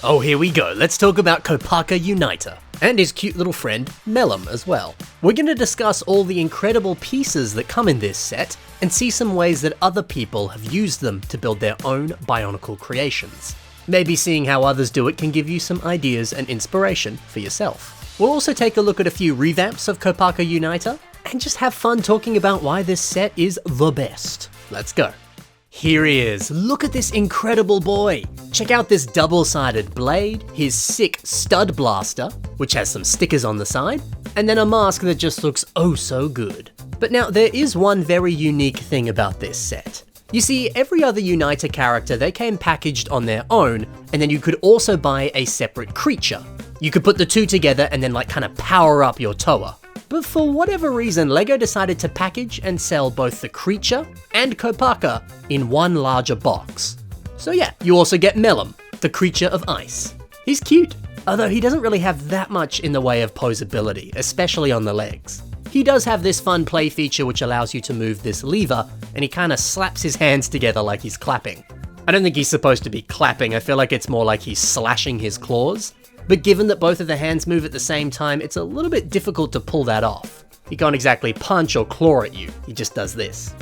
Oh, here we go. Let's talk about Kopaka Uniter and his cute little friend Melem as well. We're going to discuss all the incredible pieces that come in this set and see some ways that other people have used them to build their own Bionicle creations. Maybe seeing how others do it can give you some ideas and inspiration for yourself. We'll also take a look at a few revamps of Kopaka Uniter and just have fun talking about why this set is the best. Let's go. Here he is. Look at this incredible boy. Check out this double-sided blade, his sick stud blaster, which has some stickers on the side, and then a mask that just looks oh so good. But now there is one very unique thing about this set. You see, every other Uniter character, they came packaged on their own, and then you could also buy a separate creature. You could put the two together and then kind of power up your Toa. But for whatever reason, LEGO decided to package and sell both the creature and Kopaka in one larger box. So yeah, you also get Melem, the creature of ice. He's cute, although he doesn't really have that much in the way of posability, especially on the legs. He does have this fun play feature which allows you to move this lever, and he kind of slaps his hands together like he's clapping. I don't think he's supposed to be clapping, I feel like it's more like he's slashing his claws. But given that both of the hands move at the same time, it's a little bit difficult to pull that off. He can't exactly punch or claw at you, he just does this.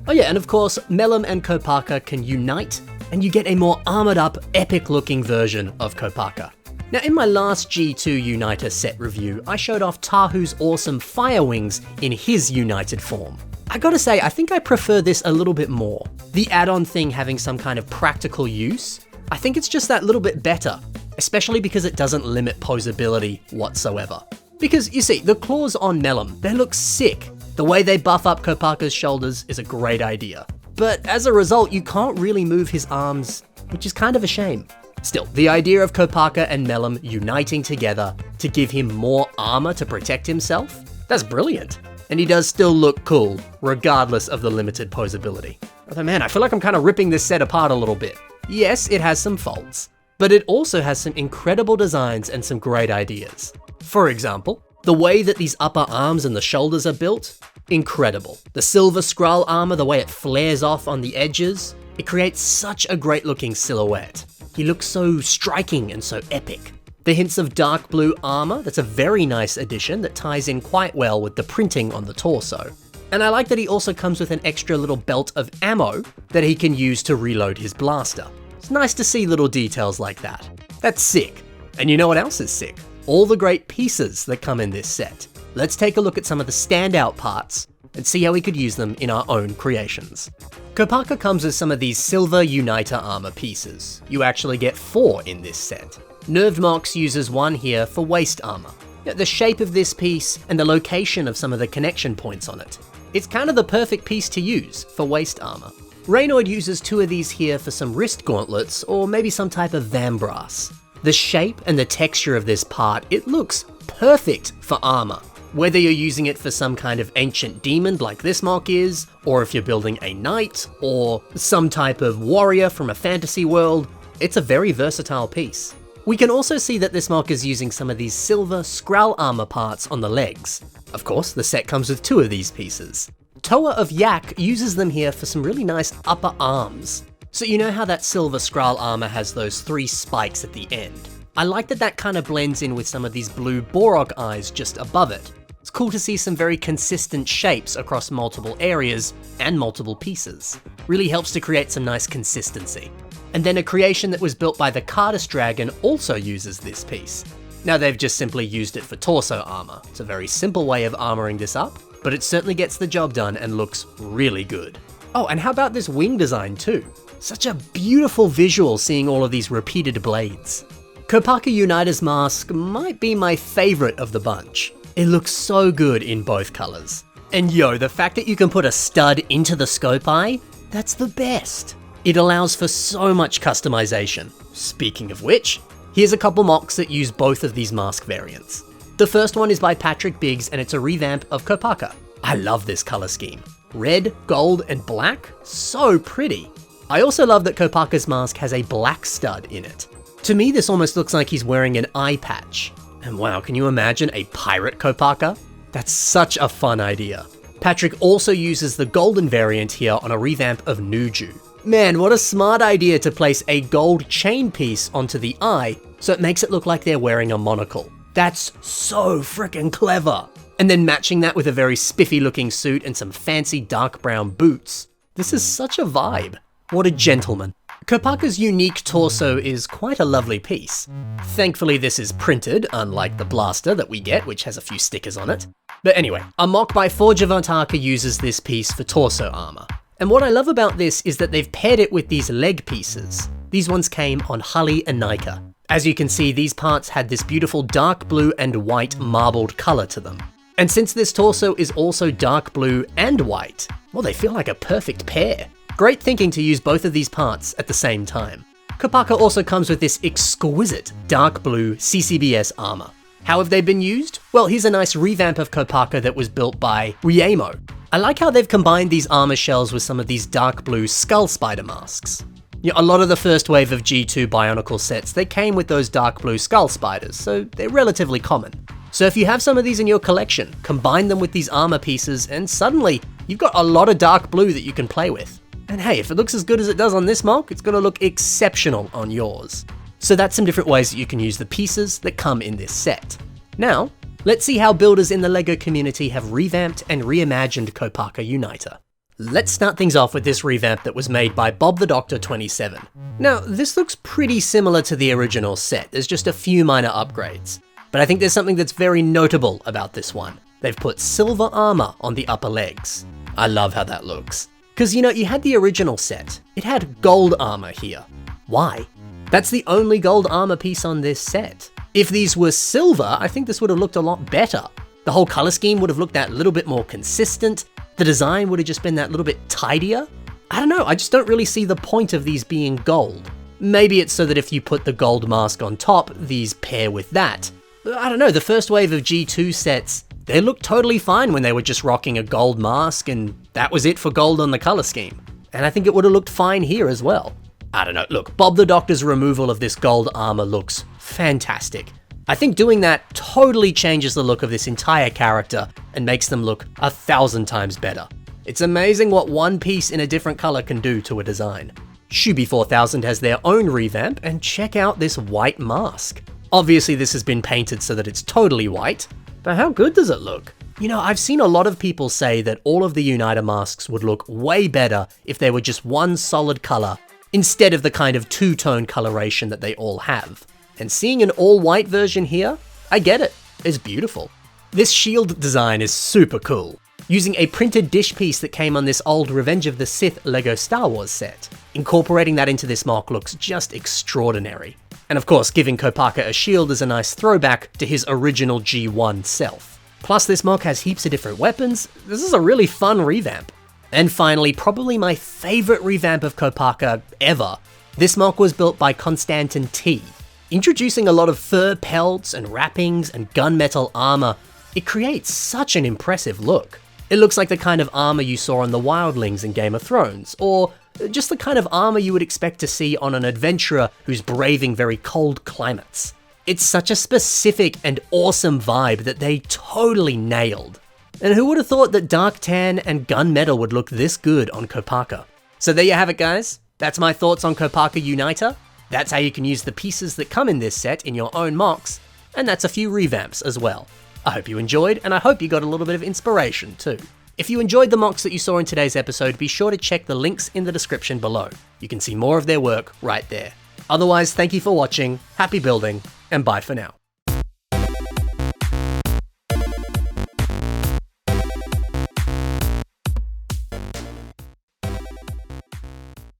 Oh yeah, and of course, Melem and Kopaka can unite, and you get a more armored up, epic looking version of Kopaka. Now in my last G2 Uniter set review, I showed off Tahu's awesome fire wings in his united form. I gotta say, I think I prefer this a little bit more. The add-on thing having some kind of practical use, I think it's just that little bit better. Especially because it doesn't limit posability whatsoever. Because you see, the claws on Melem, they look sick. The way they buff up Kopaka's shoulders is a great idea. But as a result, you can't really move his arms, which is kind of a shame. Still, the idea of Kopaka and Melem uniting together to give him more armor to protect himself, that's brilliant. And he does still look cool, regardless of the limited posability. Although man, I feel like I'm kind of ripping this set apart a little bit. Yes, it has some faults. But it also has some incredible designs and some great ideas. For example, the way that these upper arms and the shoulders are built, incredible. The silver Skrull armor, the way it flares off on the edges, it creates such a great looking silhouette. He looks so striking and so epic. The hints of dark blue armor, that's a very nice addition that ties in quite well with the printing on the torso. And I like that he also comes with an extra little belt of ammo that he can use to reload his blaster. It's nice to see little details like that. That's sick. And you know what else is sick? All the great pieces that come in this set. Let's take a look at some of the standout parts and see how we could use them in our own creations. Kopaka comes with some of these silver Uniter armor pieces. You actually get 4 in this set. Nerved Mox uses 1 here for waist armor. The shape of this piece and the location of some of the connection points on it. It's kind of the perfect piece to use for waist armor. Reynoid uses 2 of these here for some wrist gauntlets or maybe some type of vambrass. The shape and the texture of this part, it looks perfect for armor. Whether you're using it for some kind of ancient demon like this mock is, or if you're building a knight, or some type of warrior from a fantasy world, it's a very versatile piece. We can also see that this mock is using some of these silver Skrull armor parts on the legs. Of course, the set comes with 2 of these pieces. Toa of Yak uses them here for some really nice upper arms. So you know how that silver Skrull armor has those 3 spikes at the end? I like that that kind of blends in with some of these blue Borok eyes just above it. It's cool to see some very consistent shapes across multiple areas and multiple pieces. Really helps to create some nice consistency. And then a creation that was built by the Cardus Dragon also uses this piece. Now they've just simply used it for torso armor. It's a very simple way of armoring this up, but it certainly gets the job done and looks really good. Oh, and how about this wing design too? Such a beautiful visual seeing all of these repeated blades. Kopaka Uniter's mask might be my favorite of the bunch. It looks so good in both colors. And yo, the fact that you can put a stud into the scope eye, that's the best. It allows for so much customization. Speaking of which, here's a couple mocks that use both of these mask variants. The first one is by Patrick Biggs and it's a revamp of Kopaka. I love this color scheme. Red, gold, and black, so pretty. I also love that Kopaka's mask has a black stud in it. To me, this almost looks like he's wearing an eye patch. And wow, can you imagine a pirate Kopaka? That's such a fun idea. Patrick also uses the golden variant here on a revamp of Nuju. Man, what a smart idea to place a gold chain piece onto the eye so it makes it look like they're wearing a monocle. That's so freaking clever. And then matching that with a very spiffy looking suit and some fancy dark brown boots. This is such a vibe. What a gentleman. Kopaka's unique torso is quite a lovely piece. Thankfully this is printed, unlike the blaster that we get, which has a few stickers on it. But anyway, a mock by Forge of Otaka uses this piece for torso armor. And what I love about this is that they've paired it with these leg pieces. These ones came on Hully and Nika. As you can see, these parts had this beautiful dark blue and white marbled color to them. And since this torso is also dark blue and white, well, they feel like a perfect pair. Great thinking to use both of these parts at the same time. Kopaka also comes with this exquisite dark blue CCBS armor. How have they been used? Well, here's a nice revamp of Kopaka that was built by Riemo. I like how they've combined these armor shells with some of these dark blue skull spider masks. Yeah, a lot of the first wave of G2 Bionicle sets, they came with those dark blue skull spiders, so they're relatively common. So if you have some of these in your collection, combine them with these armor pieces and suddenly you've got a lot of dark blue that you can play with. And hey, if it looks as good as it does on this mock, it's going to look exceptional on yours. So that's some different ways that you can use the pieces that come in this set. Now, let's see how builders in the LEGO community have revamped and reimagined Kopaka Uniter. Let's start things off with this revamp that was made by Bob the Doctor 27. Now, this looks pretty similar to the original set, there's just a few minor upgrades. But I think there's something that's very notable about this one. They've put silver armor on the upper legs. I love how that looks. Because you know, you had the original set, it had gold armor here. Why? That's the only gold armor piece on this set. If these were silver, I think this would have looked a lot better. The whole color scheme would have looked that little bit more consistent. The design would have just been that little bit tidier. I don't know, I just don't really see the point of these being gold. Maybe it's so that if you put the gold mask on top, these pair with that. I don't know, the first wave of G2 sets, they looked totally fine when they were just rocking a gold mask and that was it for gold on the color scheme. And I think it would have looked fine here as well. I don't know, look, Bob the Doctor's removal of this gold armor looks fantastic. I think doing that totally changes the look of this entire character and makes them look 1,000 times better. It's amazing what one piece in a different color can do to a design. Shubi 4000 has their own revamp, and check out this white mask. Obviously this has been painted so that it's totally white, but how good does it look? You know, I've seen a lot of people say that all of the Uniter masks would look way better if they were just one solid color instead of the kind of two-tone coloration that they all have. And seeing an all-white version here, I get it, it's beautiful. This shield design is super cool. Using a printed dish piece that came on this old Revenge of the Sith LEGO Star Wars set, incorporating that into this mock looks just extraordinary. And of course, giving Kopaka a shield is a nice throwback to his original G1 self. Plus this mock has heaps of different weapons, this is a really fun revamp. And finally, probably my favorite revamp of Kopaka ever, this mock was built by Konstantin T. Introducing a lot of fur pelts and wrappings and gunmetal armor, it creates such an impressive look. It looks like the kind of armor you saw on the Wildlings in Game of Thrones, or just the kind of armor you would expect to see on an adventurer who's braving very cold climates. It's such a specific and awesome vibe that they totally nailed. And who would have thought that dark tan and gunmetal would look this good on Kopaka? So there you have it guys, that's my thoughts on Kopaka Uniter. That's how you can use the pieces that come in this set in your own mocks, and that's a few revamps as well. I hope you enjoyed, and I hope you got a little bit of inspiration too. If you enjoyed the mocks that you saw in today's episode, be sure to check the links in the description below. You can see more of their work right there. Otherwise, thank you for watching, happy building, and bye for now.